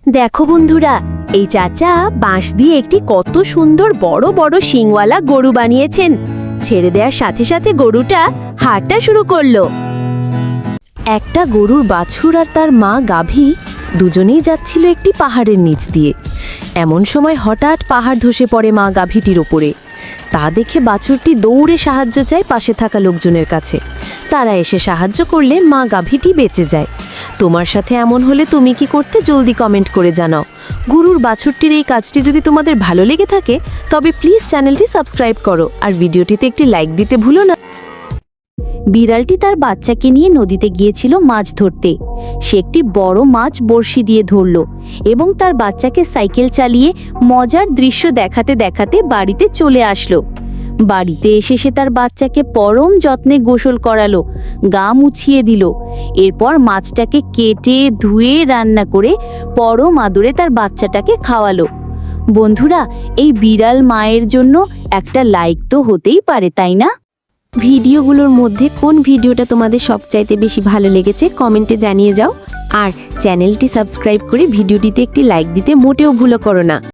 দেখো বন্ধুরা, এই চাচা বাঁশ দিয়ে একটি কত সুন্দর বড় বড় শিংওয়ালা গরু বানিয়েছেন। ছেড়ে দেওয়ার সাথে সাথে গরুটা হাঁটা শুরু করলো। একটা গরুর বাছুর আর তার মা গাভী দুজনেই যাচ্ছিল একটি পাহাড়ের নিচ দিয়ে। এমন সময় হঠাৎ পাহাড় ধসে পড়ে মা গাভীটির ওপরে। তা দেখে বাছুরটি দৌড়ে সাহায্য চায় পাশে থাকা লোকজনের কাছে। তারা এসে সাহায্য করলে মা গাভীটি বেঁচে যায়। তোমার সাথে এমন হলে তুমি কি করতে, জলদি কমেন্ট করে জানাও। গরুর বাছুরটির এই কাজটি যদি তোমাদের ভালো লেগে থাকে তবে প্লিজ চ্যানেলটি সাবস্ক্রাইব করো আর ভিডিওটিতে একটি লাইক দিতে ভুলো না। বিড়ালটি তার বাচ্চাকে নিয়ে নদীতে গিয়েছিল মাছ ধরতে। সে একটি বড় মাছ বড়শি দিয়ে ধরল এবং তার বাচ্চাকে সাইকেল চালিয়ে মজার দৃশ্য দেখাতে দেখাতে বাড়িতে চলে আসলো। বাড়িতে এসে সে তার বাচ্চাকে পরম যত্নে গোসল করালো, গা মুছিয়ে দিল। এরপর মাছটাকে কেটে ধুয়ে রান্না করে পরম আদরে তার বাচ্চাটাকে খাওয়ালো। বন্ধুরা, এই বিড়াল মায়ের জন্য একটা লাইক তো হতেই পারে, তাই না? ভিডিওগুলোর মধ্যে কোন ভিডিওটা তোমাদের সবচাইতে বেশি ভালো লেগেছে কমেন্টে জানিয়ে যাও। আর চ্যানেলটি সাবস্ক্রাইব করে ভিডিওটিতে একটি লাইক দিতে মোটেও ভুলো করো না।